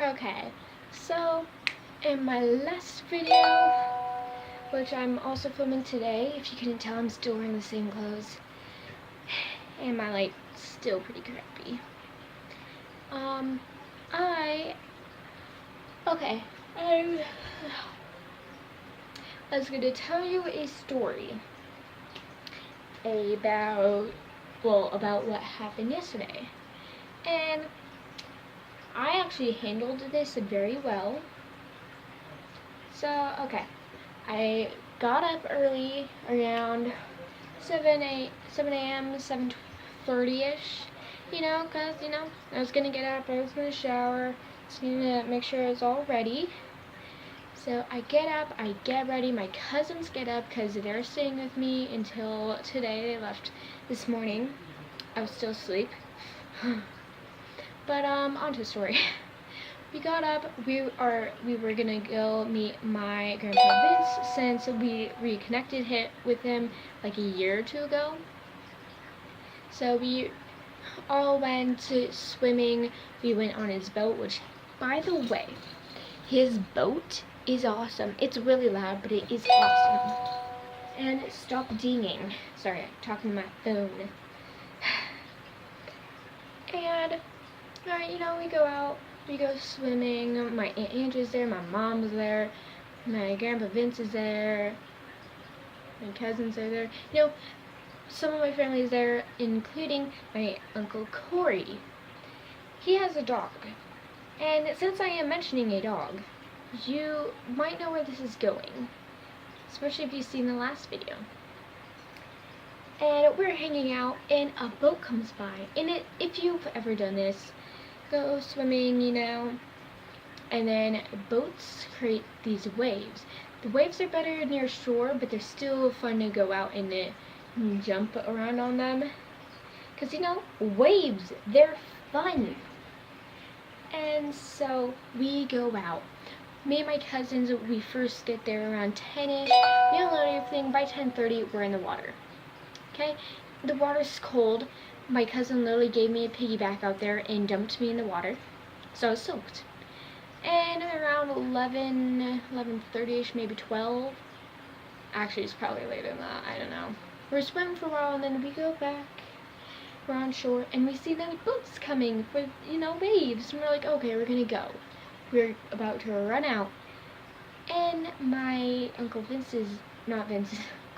Okay, so in my last video, which I'm also filming today, if you couldn't tell, I'm still wearing the same clothes, and my light's still pretty crappy. I was going to tell you a story about what happened yesterday, and I actually handled this very well. So, okay, I got up early around 7 a.m., 7:30ish, because, I was going to get up, I was going to shower, just going to make sure it's all ready. So I get up, I get ready, my cousins get up because they're staying with me until today. They left this morning. I was still asleep. But on to the story. We got up, we were gonna go meet my grandpa Vince since we reconnected with him like a year or two ago. So we all went swimming. We went on his boat, which, by the way, his boat is awesome. It's really loud, but it is awesome. And stop dinging. Sorry, I'm talking to my phone. And, we go out. We go swimming. My Aunt Angie's there. My mom's there. My Grandpa Vince is there. My cousins are there. Some of my family is there, including my Uncle Corey. He has a dog. And since I am mentioning a dog, you might know where this is going, especially if you've seen the last video. And we're hanging out, and a boat comes by. And if you've ever done this, go swimming, and then boats create these waves. The waves are better near shore, but they're still fun to go out and jump around on them. Because, waves, they're fun. And so we go out. Me and my cousins, we first get there around 10ish. We unload everything. By 10:30, we're in the water. Okay? The water's cold. My cousin literally gave me a piggyback out there and dumped me in the water. So I was soaked. And around 11:30ish, maybe 12. Actually, it's probably later than that. I don't know. We're swimming for a while, and then we go back. We're on shore, and we see the boats coming for, waves. And we're like, okay, we're gonna go. We're about to run out. And my Uncle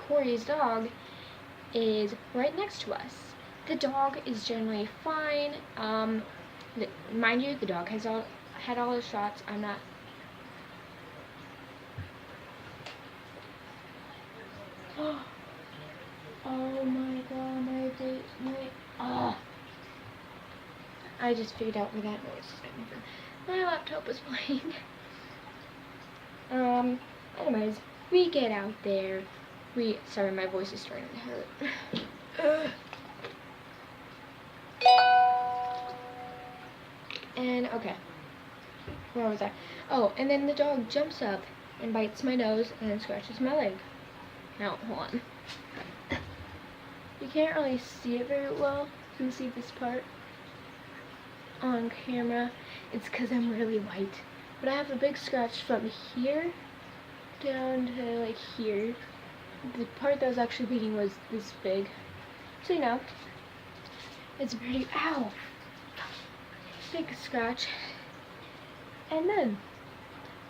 Corey's dog is right next to us. The dog is generally fine. Mind you, the dog had all his shots. I'm not. Oh my god, I just figured out where that noise is coming from. My laptop was playing. Anyways, we get out there. Sorry, my voice is starting to hurt. And, okay. Where was I? Oh, and then the dog jumps up and bites my nose and then scratches my leg. Now, hold on. You can't really see it very well. You can see this part on camera. It's because I'm really white. But I have a big scratch from here down to like here. The part that was actually bleeding was this big. So it's pretty, ow! Big scratch. And then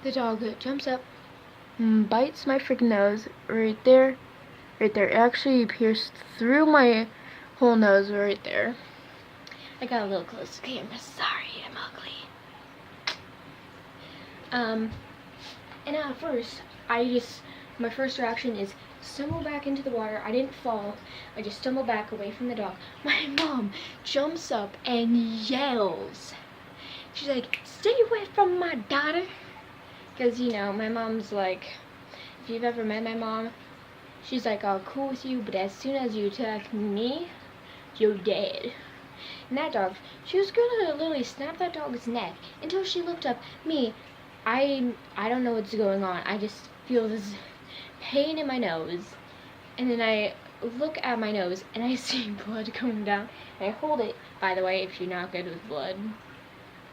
the dog jumps up and bites my freaking nose right there. Right there. It actually pierced through my whole nose right there. I got a little close to the camera. Sorry, I'm ugly. And at first, my first reaction is stumble back into the water. I didn't fall. I just stumbled back away from the dog. My mom jumps up and yells. She's like, stay away from my daughter. Because, my mom's like, if you've ever met my mom, she's like, all cool with you, but as soon as you attack me, you're dead. And that dog, she was gonna literally snap that dog's neck until she looked up. Me, I don't know what's going on. I just feel this pain in my nose. And then I look at my nose and I see blood coming down. And I hold it, by the way, if you're not good with blood.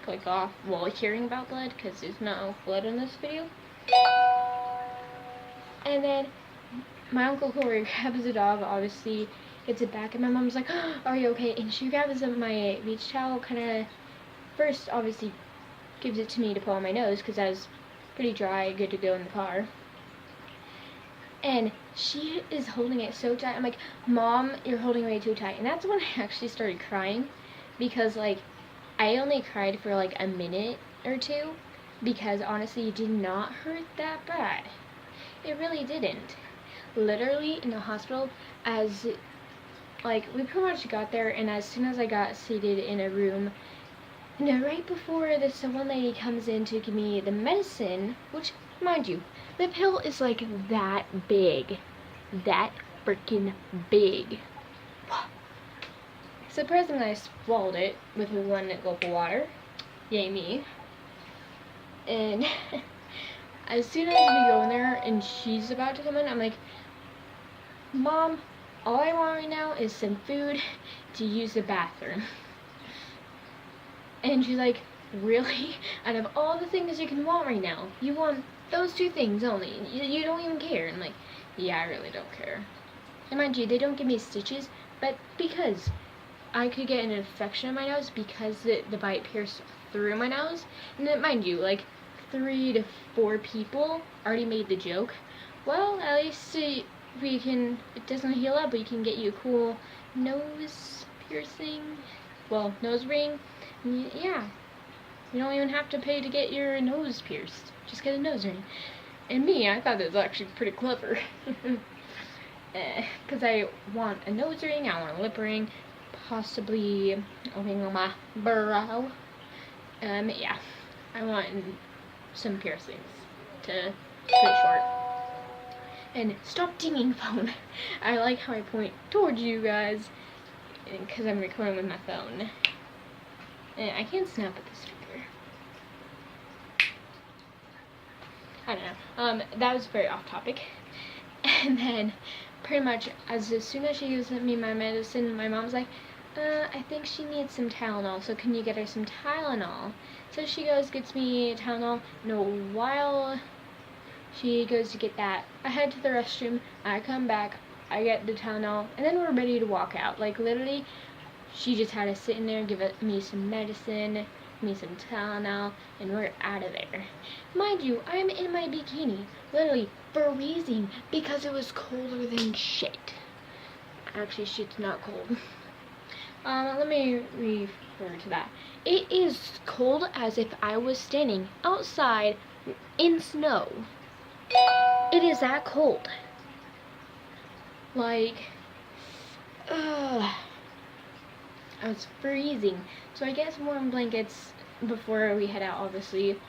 like off while hearing about blood, because there's no blood in this video. And then my Uncle Corey grabs the dog, obviously gets it back, and my mom's like, oh, are you okay? And she grabs my beach towel, kind of first obviously gives it to me to put on my nose, because I was pretty dry, good to go in the car. And she is holding it so tight. I'm like, Mom, you're holding it way too tight. And that's when I actually started crying, because like I only cried for like a minute or two, because honestly it did not hurt that bad. It really didn't. Literally in the hospital, as like we pretty much got there, and as soon as I got seated in a room, right before this one lady comes in to give me the medicine, which, mind you, the pill is like that big. That freaking big. Surprisingly, I swallowed it with one gulp of water. Yay me. And as soon as we go in there and she's about to come in, I'm like, Mom, all I want right now is some food to use the bathroom. And she's like, really? Out of all the things you can want right now, you want those two things only? You don't even care? And I'm like, yeah, I really don't care. And mind you, they don't give me stitches, but because I could get an infection in my nose because the bite pierced through my nose. And then, mind you, like 3 to 4 people already made the joke. Well, at least we can, it doesn't heal up, but you can get you a cool nose piercing, well, nose ring. Yeah, you don't even have to pay to get your nose pierced. Just get a nose ring. And me, I thought that was actually pretty clever. Because I want a nose ring, I want a lip ring, possibly a ring on my brow. Yeah, I want some piercings to cut it short. And stop dinging phone. I like how I point towards you guys, because I'm recording with my phone. And I can't snap at this finger. I don't know. That was very off topic. And then, pretty much, as soon as she gives me my medicine, my mom's like, I think she needs some Tylenol, so can you get her some Tylenol? So she goes, gets me Tylenol, and while she goes to get that, I head to the restroom, I come back, I get the Tylenol, and then we're ready to walk out. Like, literally, she just had to sit in there, give me some medicine, me some Tylenol, and we're out of there. Mind you, I'm in my bikini, literally freezing, because it was colder than shit. Actually, shit's not cold. Let me refer to that. It is cold as if I was standing outside in snow. It is that cold. Like, I was freezing. So I get some warm blankets before we head out, obviously.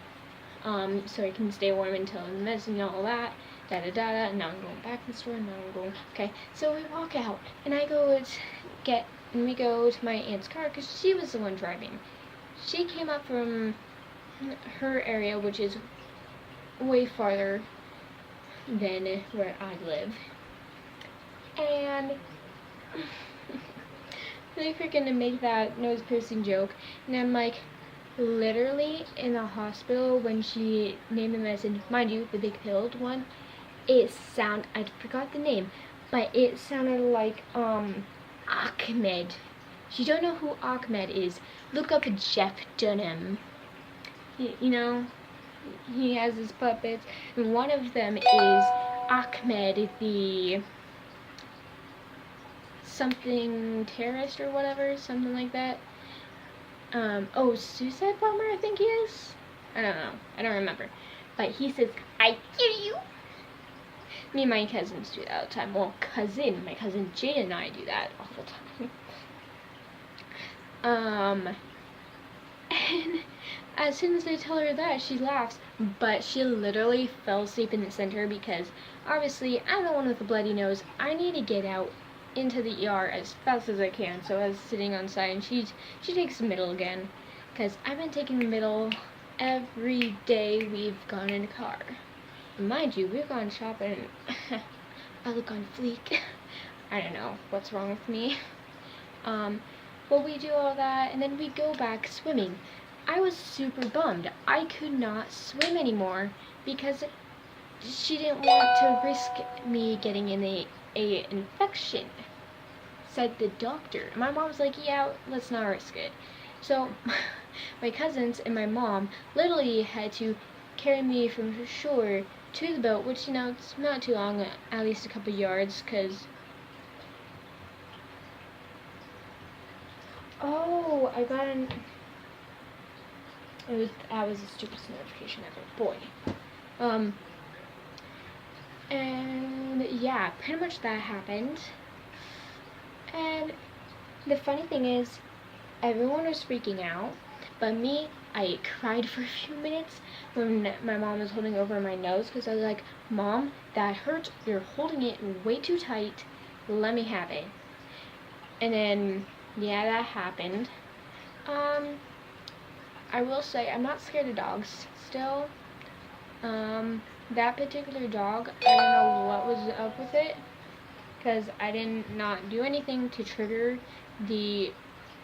So I can stay warm until the medicine and all that. And now I'm going back to the store, and now I'm going, okay. So we walk out, and I go and we go to my aunt's car, because she was the one driving. She came up from her area, which is way farther than where I live. And they freaking make that nose piercing joke, and I'm like, literally in the hospital when she named the medicine, mind you, the big pilled one, I forgot the name, but it sounded like Ahmed. If you don't know who Ahmed is, look up Jeff Dunham. You know, he has his puppets, and one of them is Ahmed, the something terrorist or whatever, something like that. Suicide bomber, I think he is. I don't know. I don't remember. But he says, I hear you. Me and my cousins do that all the time. Well, my cousin Jane and I do that all the time. And as soon as I tell her that, she laughs. But she literally fell asleep in the center, because obviously I'm the one with the bloody nose. I need to get out into the ER as fast as I can. So I was sitting on the side, and she takes the middle again, because I've been taking the middle every day we've gone in a car. And mind you, we've gone shopping. I look on fleek. I don't know what's wrong with me. But we do all that, and then we go back swimming. I was super bummed. I could not swim anymore because she didn't want to risk me getting a infection, said the doctor. My mom was like, yeah, let's not risk it. So my cousins and my mom literally had to carry me from shore to the boat, which, it's not too long, at least a couple yards, because... Oh, I got an... That was the stupidest notification ever. Boy. And yeah, pretty much that happened. And the funny thing is, everyone was freaking out, but me, I cried for a few minutes when my mom was holding over my nose, because I was like, Mom, that hurts. You're holding it way too tight. Let me have it. And then, yeah, that happened. I will say, I'm not scared of dogs still. That particular dog, I don't know what was up with it, because I did not do anything to trigger the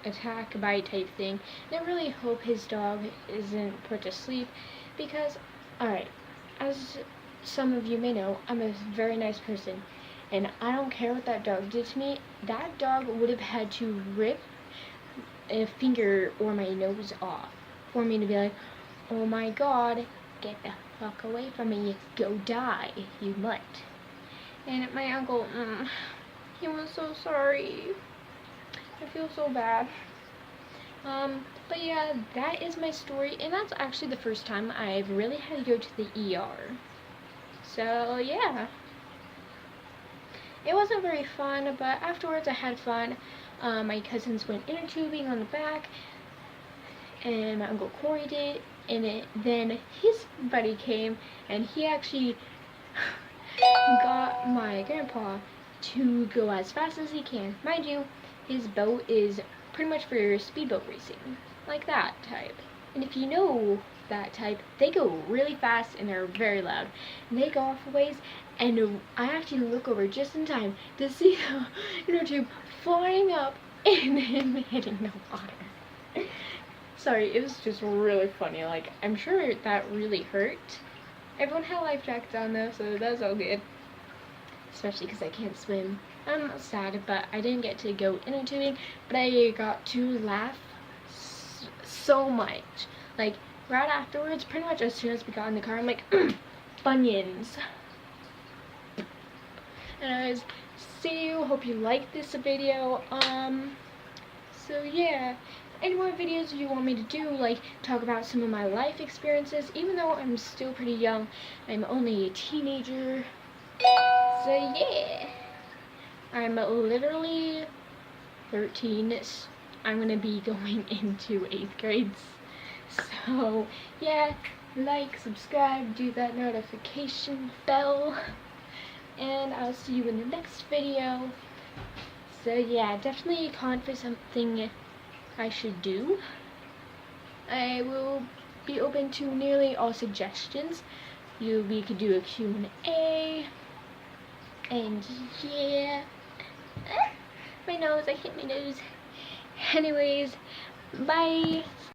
attack bite type thing. And I really hope his dog isn't put to sleep, because, alright, as some of you may know, I'm a very nice person, and I don't care what that dog did to me. That dog would have had to rip a finger or my nose off for me to be like, oh my god, get the fuck away from me, go die, you mutt. And my uncle, he was so sorry. I feel so bad. But yeah, that is my story, and that's actually the first time I've really had to go to the ER. So yeah. It wasn't very fun, but afterwards I had fun. My cousins went inner tubing on the back, and my Uncle Corey did, and then his buddy came, and he actually got my grandpa to go as fast as he can. Mind you, his boat is pretty much for speedboat racing, like that type. And if you know that type, they go really fast and they're very loud. And they go off a ways, and I actually look over just in time to see the inner tube flying up and then hitting the water. Sorry, it was just really funny. Like, I'm sure that really hurt. Everyone had life jackets on though, so that's all good. Especially because I can't swim. I'm sad, but I didn't get to go inner tubing, but I got to laugh so much. Like, right afterwards, pretty much as soon as we got in the car, I'm like, Funyuns. Anyways, see you. Hope you liked this video. So yeah. Any more videos you want me to do, like talk about some of my life experiences, even though I'm still pretty young, I'm only a teenager. So yeah, I'm literally 13. I'm gonna be going into 8th grade. So yeah, like, subscribe, do that notification bell, and I'll see you in the next video. So yeah, definitely comment for something I should do. I will be open to nearly all suggestions. We could do a Q&A. And yeah. My nose, I hit my nose. Anyways, bye.